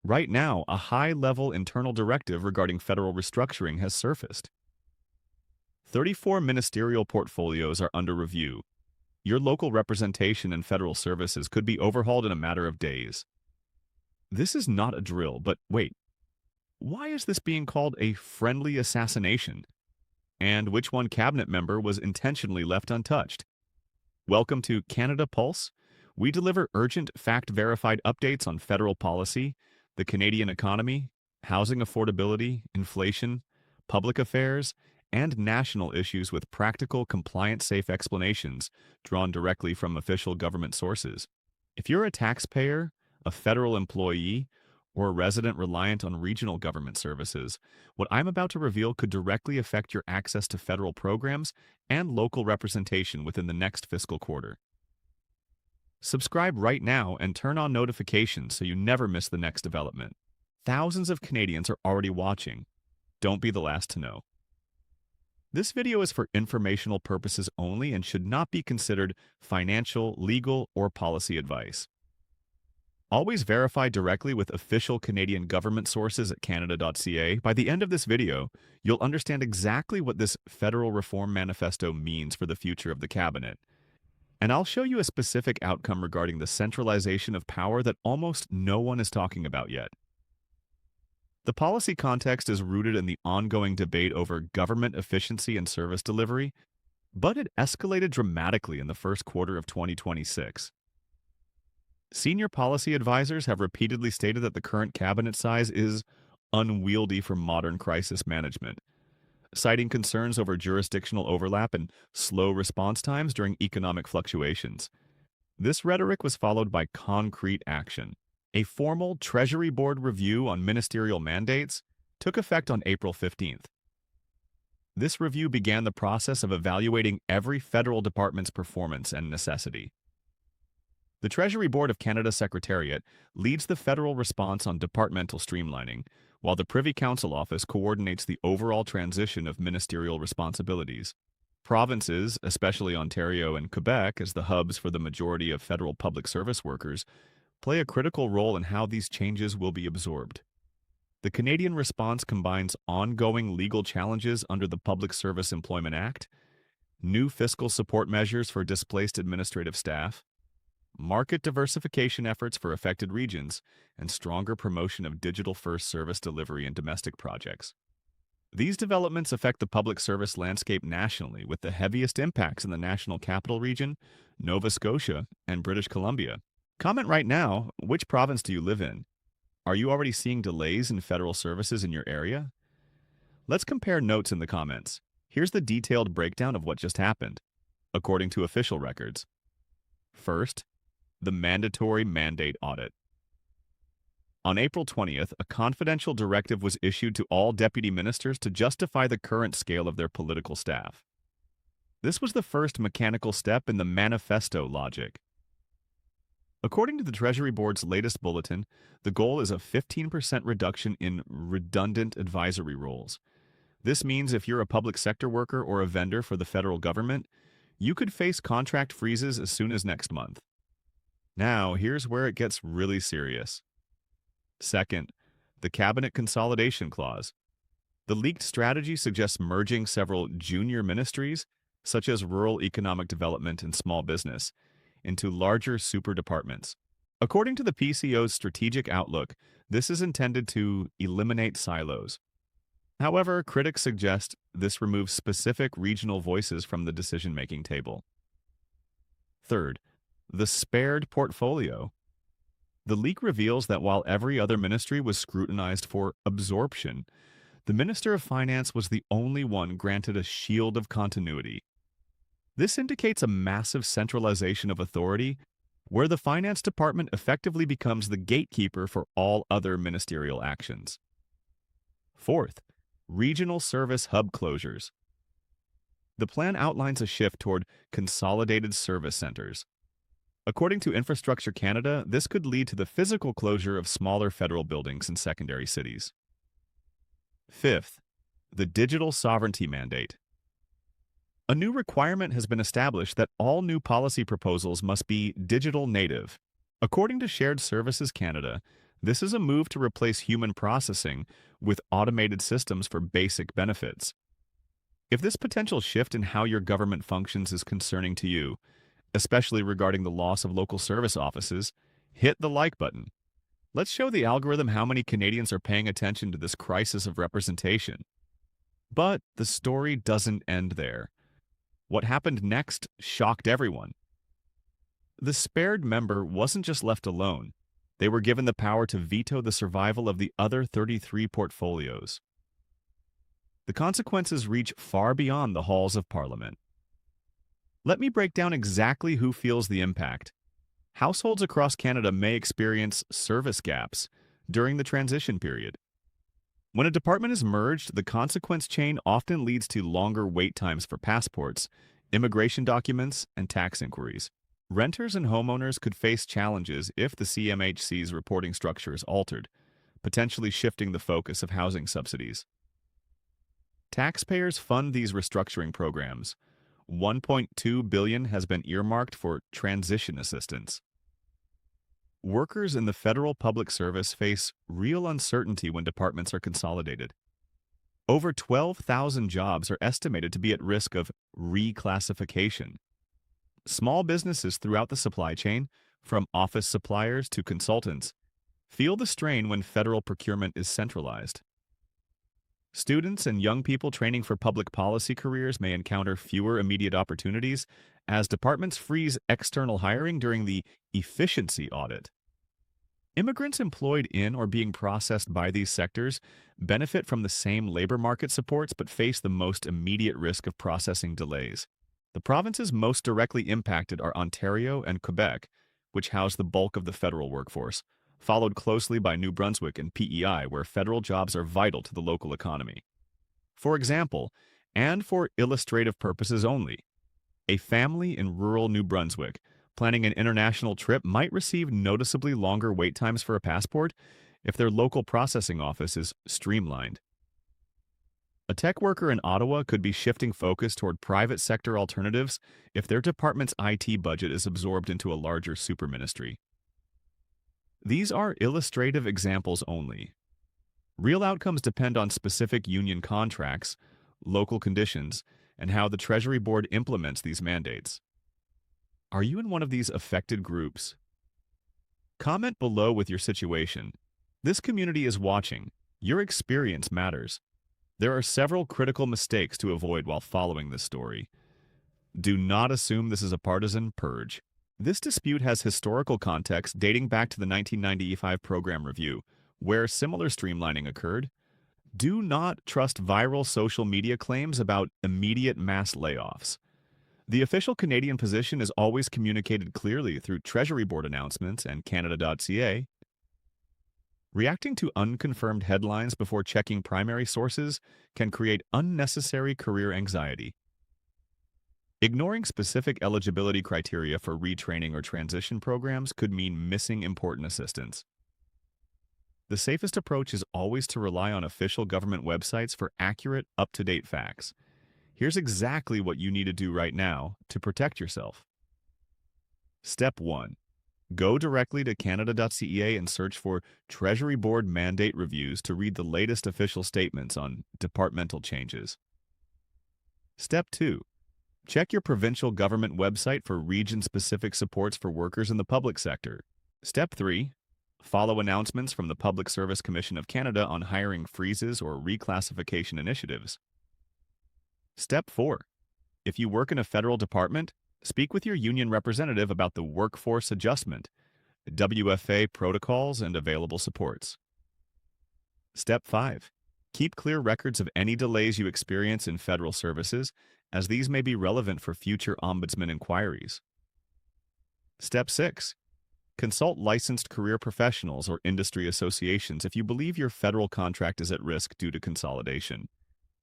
Right now, a high-level internal directive regarding federal restructuring has surfaced. 34 ministerial portfolios are under review. Your local representation and federal services could be overhauled in a matter of days. This is not a drill, but wait, why is this being called a friendly assassination? And which one cabinet member was intentionally left untouched? Welcome to Canada Pulse. We deliver urgent, fact-verified updates on federal policy, the Canadian economy, housing affordability, inflation, public affairs, and national issues with practical, compliance-safe explanations drawn directly from official government sources. If you're a taxpayer, a federal employee, or a resident reliant on regional government services, what I'm about to reveal could directly affect your access to federal programs and local representation within the next fiscal quarter. Subscribe right now and turn on notifications so you never miss the next development. Thousands of Canadians are already watching. Don't be the last to know. This video is for informational purposes only and should not be considered financial, legal, or policy advice. Always verify directly with official Canadian government sources at canada.ca. By the end of this video, you'll understand exactly what this Federal Reform Manifesto means for the future of the Cabinet. And I'll show you a specific outcome regarding the centralization of power that almost no one is talking about yet. The policy context is rooted in the ongoing debate over government efficiency and service delivery, but it escalated dramatically in the first quarter of 2026. Senior policy advisors have repeatedly stated that the current cabinet size is unwieldy for modern crisis management, citing concerns over jurisdictional overlap and slow response times during economic fluctuations. This rhetoric was followed by concrete action. A formal Treasury Board review on ministerial mandates took effect on April 15th. This review began the process of evaluating every federal department's performance and necessity. The Treasury Board of Canada Secretariat leads the federal response on departmental streamlining, while the Privy Council Office coordinates the overall transition of ministerial responsibilities. Provinces, especially Ontario and Quebec as the hubs for the majority of federal public service workers, play a critical role in how these changes will be absorbed. The Canadian response combines ongoing legal challenges under the Public Service Employment Act, new fiscal support measures for displaced administrative staff, market diversification efforts for affected regions, and stronger promotion of digital-first service delivery in domestic projects. These developments affect the public service landscape nationally, with the heaviest impacts in the National Capital Region, Nova Scotia, and British Columbia. Comment right now, which province do you live in? Are you already seeing delays in federal services in your area? Let's compare notes in the comments. Here's the detailed breakdown of what just happened, according to official records. First, the mandatory mandate audit. On April 20th, a confidential directive was issued to all deputy ministers to justify the current scale of their political staff. This was the first mechanical step in the manifesto logic. According to the Treasury Board's latest bulletin, the goal is a 15% reduction in redundant advisory roles. This means if you're a public sector worker or a vendor for the federal government, you could face contract freezes as soon as next month. Now, here's where it gets really serious. Second, the Cabinet Consolidation Clause. The leaked strategy suggests merging several junior ministries, such as rural economic development and small business, into larger super departments. According to the PCO's strategic outlook, this is intended to eliminate silos. However, critics suggest this removes specific regional voices from the decision-making table. Third, the spared portfolio. The leak reveals that while every other ministry was scrutinized for absorption, the Minister of Finance was the only one granted a shield of continuity. This indicates a massive centralization of authority, where the Finance Department effectively becomes the gatekeeper for all other ministerial actions. Fourth, regional service hub closures. The plan outlines a shift toward consolidated service centers. According to Infrastructure Canada, this could lead to the physical closure of smaller federal buildings in secondary cities. Fifth, the digital sovereignty mandate. A new requirement has been established that all new policy proposals must be digital native. According to Shared Services Canada, This is a move to replace human processing with automated systems for basic benefits. If this potential shift in how your government functions is concerning to you, especially regarding the loss of local service offices, hit the like button. Let's show the algorithm how many Canadians are paying attention to this crisis of representation. But the story doesn't end there. What happened next shocked everyone. The spared member wasn't just left alone. They were given the power to veto the survival of the other 33 portfolios. The consequences reach far beyond the halls of Parliament. Let me break down exactly who feels the impact. Households across Canada may experience service gaps during the transition period. When a department is merged, the consequence chain often leads to longer wait times for passports, immigration documents, and tax inquiries. Renters and homeowners could face challenges if the CMHC's reporting structure is altered, potentially shifting the focus of housing subsidies. Taxpayers fund these restructuring programs. $1.2 billion has been earmarked for transition assistance. Workers in the federal public service face real uncertainty when departments are consolidated. Over 12,000 jobs are estimated to be at risk of reclassification. Small businesses throughout the supply chain, from office suppliers to consultants, feel the strain when federal procurement is centralized. Students and young people training for public policy careers may encounter fewer immediate opportunities as departments freeze external hiring during the efficiency audit. Immigrants employed in or being processed by these sectors benefit from the same labor market supports but face the most immediate risk of processing delays. The provinces most directly impacted are Ontario and Quebec, which house the bulk of the federal workforce, followed closely by New Brunswick and PEI, where federal jobs are vital to the local economy. For example, and for illustrative purposes only, a family in rural New Brunswick planning an international trip might receive noticeably longer wait times for a passport if their local processing office is streamlined. A tech worker in Ottawa could be shifting focus toward private sector alternatives if their department's IT budget is absorbed into a larger superministry. These are illustrative examples only. Real outcomes depend on specific union contracts, local conditions, and how the Treasury Board implements these mandates. Are you in one of these affected groups? Comment below with your situation. This community is watching. Your experience matters. There are several critical mistakes to avoid while following this story. Do not assume this is a partisan purge. This dispute has historical context dating back to the 1995 program review, where similar streamlining occurred. Do not trust viral social media claims about immediate mass layoffs. The official Canadian position is always communicated clearly through Treasury Board announcements and Canada.ca. Reacting to unconfirmed headlines before checking primary sources can create unnecessary career anxiety. Ignoring specific eligibility criteria for retraining or transition programs could mean missing important assistance. The safest approach is always to rely on official government websites for accurate, up-to-date facts. Here's exactly what you need to do right now to protect yourself. Step 1. Go directly to Canada.ca and search for Treasury Board mandate reviews to read the latest official statements on departmental changes. Step 2. Check your provincial government website for region-specific supports for workers in the public sector. Step 3. Follow announcements from the Public Service Commission of Canada on hiring freezes or reclassification initiatives. Step 4. If you work in a federal department, speak with your union representative about the workforce adjustment, WFA protocols, and available supports. Step 5. Keep clear records of any delays you experience in federal services, as these may be relevant for future ombudsman inquiries. Step 6. Consult licensed career professionals or industry associations if you believe your federal contract is at risk due to consolidation.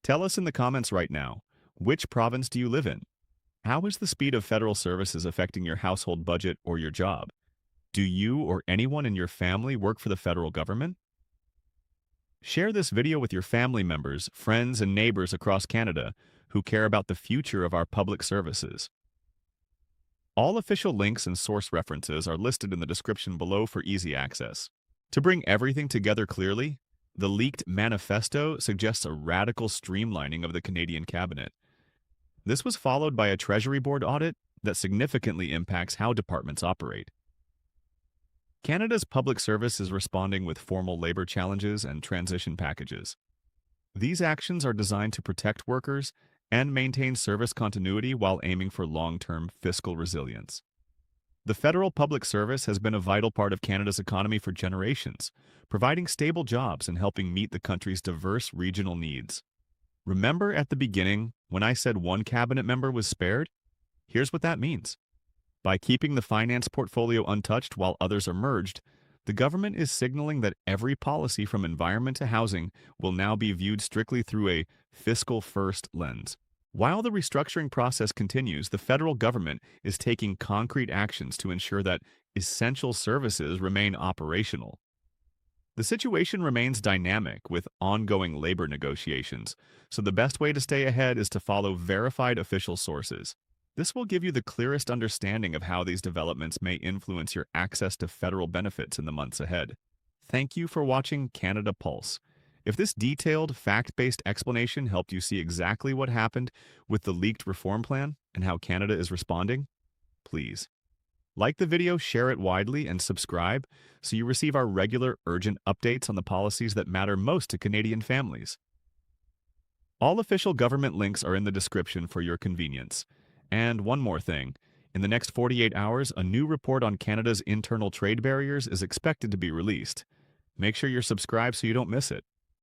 Tell us in the comments right now, which province do you live in? How is the speed of federal services affecting your household budget or your job? Do you or anyone in your family work for the federal government? Share this video with your family members, friends, and neighbors across Canada who care about the future of our public services. All official links and source references are listed in the description below for easy access. To bring everything together clearly, the leaked manifesto suggests a radical streamlining of the Canadian cabinet. This was followed by a Treasury board audit that significantly impacts how departments operate. Canada's public service is responding with formal labor challenges and transition packages. These actions are designed to protect workers and maintain service continuity while aiming for long-term fiscal resilience. The federal public service has been a vital part of Canada's economy for generations, providing stable jobs and helping meet the country's diverse regional needs. Remember at the beginning when I said one cabinet member was spared? Here's what that means. By keeping the finance portfolio untouched while others are merged, the government is signaling that every policy from environment to housing will now be viewed strictly through a fiscal-first lens. While the restructuring process continues, the federal government is taking concrete actions to ensure that essential services remain operational. The situation remains dynamic with ongoing labor negotiations, so the best way to stay ahead is to follow verified official sources. This will give you the clearest understanding of how these developments may influence your access to federal benefits in the months ahead. Thank you for watching Canada Pulse. If this detailed, fact-based explanation helped you see exactly what happened with the leaked reform plan and how Canada is responding, please like the video, share it widely, and subscribe so you receive our regular, urgent updates on the policies that matter most to Canadian families. All official government links are in the description for your convenience. And one more thing, in the next 48 hours, a new report on Canada's internal trade barriers is expected to be released. Make sure you're subscribed so you don't miss it.